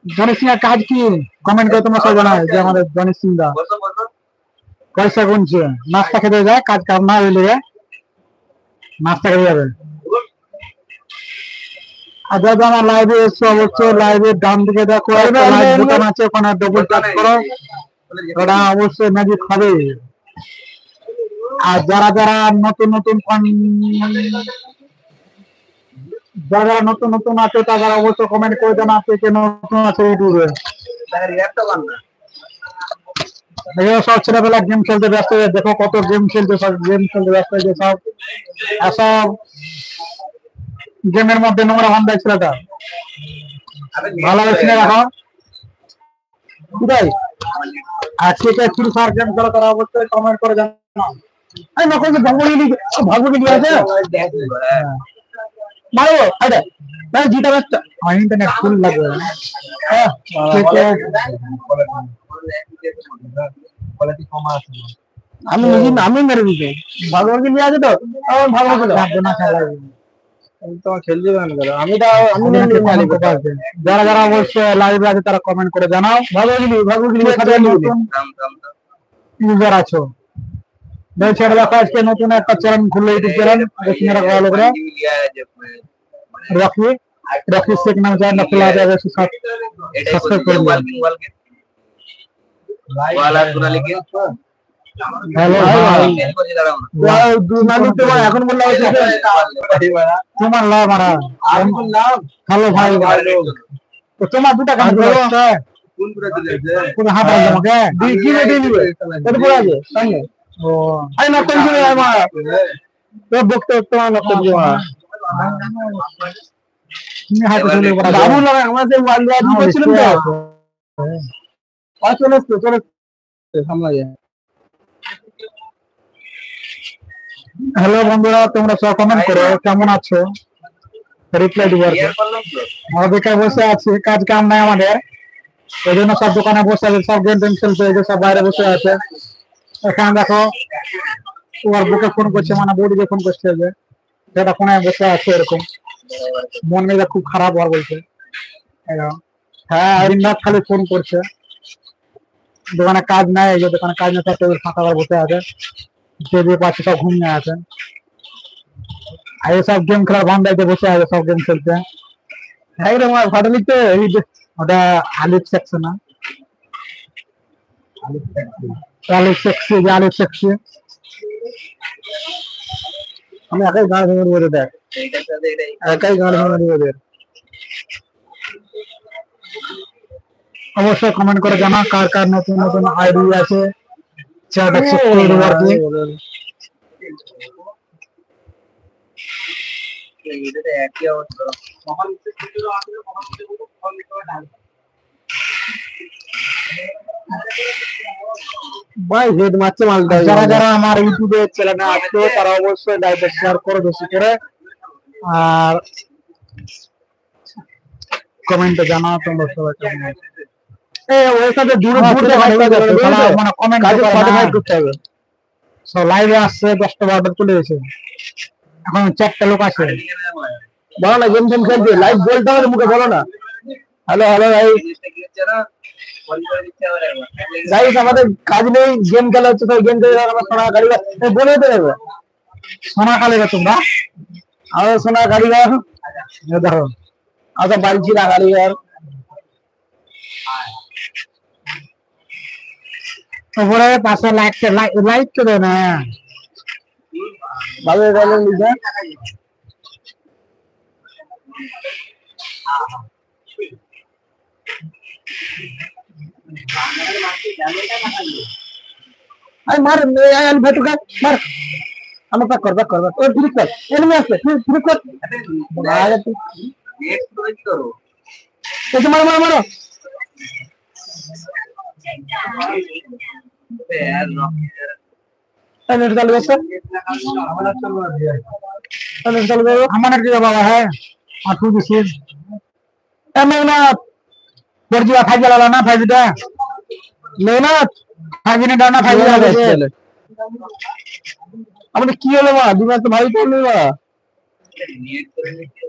গণেশ সিং এর কাজ কি কমেন্ট করে তোমরা সবাই জানাও যে আমাদের গণেশ সিং দা পয়সা গুনছে নাস্তা খেতে যায় কাজ কাম না হইলে নাস্তা খেতে যাবে আর যারা আমার লাইভে এসছো অবশ্যই লাইভের ডান দিকে দেখো একটা লাইভ বোতাম আছে ওখানে ডবল টাচ করো ওটা অবশ্যই ম্যাজিক হবে আর যারা যারা নতুন নতুন যারা নতুন নতুন আছে তারা অবশ্যই কমেন্ট করে জানাও কে কে নতুন আছে ইউটিউবে সব ছেলেবেলা গেম খেলতে ব্যস্ত হয়ে দেখো কত গেম খেলতে সব গেম খেলতে ব্যস্ত হয়ে সব সব গেমের মধ্যে নোংরা হন দেয় ছেলেটা ভালো হয়েছে না এখন আর কে কে ফ্রি ফায়ার গেম খেলো তারা অবশ্যই কমেন্ট করে জানাও আমি নকল ভাগবো কি আছে মারো আরে ভাই জিটা ব্যস্ত আমার ইন্টারনেট ফুল লাগবে হ্যাঁ আমি আমি মেরে দিতে ভাগবো কি নিয়ে আছে তো আমার ভাগবো না খেলা আমি যারা যারা অবশ্যই লাইভে আছে তারা কমেন্ট করে জানাও ইউজার আছো আজকে নতুন একটা চ্যানেল খুললো YouTube channel Rocky Rocky Sheikh নামে চ্যানেলটা খোলা যাবে সাবস্ক্রাইব করে এখন বললাম তোমার লাভ মারা হ্যালো ভাই তোমার দুটা কাজ করো হাত আমাকে ও আরে নকল করে আমার বক্ত তোমার নকল তুমি হাতে চলে পড়া দারুণ লাগে আমাদের ওয়ার্ল্ড ওয়ার দিয়েছিলাম তো চলে সামনে হ্যালো বন্ধুরা তোমরা সব কমেন্ট করো কেমন আছো রিপ্লাই দিব আমরা বেকার বসে আছি কাজ কাম নাই আমাদের এই জন্য সব দোকানে বসে আছে সব গেম টেম খেলতে সব বাইরে বসে আছে এখানে দেখো তোমার বুকে ফোন করছে মানে বউদিকে ফোন করছে যে সেটা ফোনে বসে আছে এরকম মন মেজা খুব খারাপ হওয়ার বলছে হ্যাঁ দিনরাত খালি ফোন করছে দোকানে কাজ নাই এই যে দোকানে কাজ নেই সব ফাঁকা বসে আছে যে পাচ্ছে সব ঘুমিয়ে আছে আর সব গেম খেলার বান্ধাইতে বসে আছে সব গেম খেলতে একদম ফটো লিখতে ওটা আলিফ সেকশন না আলিফ সেক্সি যে আলিফ সেক্সি আমি একাই গান ভেঙে দিয়ে দেখ একাই গান ভেঙে দিয়ে দেখ অবশ্যই কমেন্ট করে জানা কার কার নতুন নতুন আইডি আছে চ্যাট অ্যাকসেপ্ট করে দেবো আর কি ভাই হেড মারছে মালটা যারা যারা আমার ইউটিউবে চ্যানেলে আসছে তারা অবশ্যই লাইক শেয়ার করো বেশি করে আর কমেন্টে জানাও তোমরা সবাই কেমন আছো এই ওর সাথে দূরে দূরে মানে কমেন্ট করতে হবে সব লাইভে আসছে 10টা 12টা চলে এসেছে এখন 4টা লোক আছে বলো না গেম গেম খেলতে লাইভ বলতে হবে মুখে বলো না হ্যালো হ্যালো ভাই গাইস আমাদের কাজ নেই গেম খেলা হচ্ছে তো গেম খেলে আমরা সোনা কারিগর বলে দিতে হবে সোনা কারিগর তোমরা আমাদের সোনা কারিগর দেখো আচ্ছা বালছি না কারিগর উপরে পাশে লাইক করে না ভালো গেল লিখা মার ভেতর মার আমার পাক কর ও ফ্লিক কর এনিমি আছে ফ্লিক কর মার তুই নেট করে কি করো এই মার মার মার নেট চালু আছে নেট চালু করো আমার নেট দিয়ে বাবা হ্যাঁ আটু দিছি মেহনত পরজিয়া ফাইজ লালা না ফাইজটা মেহনত ফাইজনে ডানা ফাইজ লাগাইছে আমাদের কি হলো মা দিমাগ তো ভাই তো নেই মা নেট করে নিতে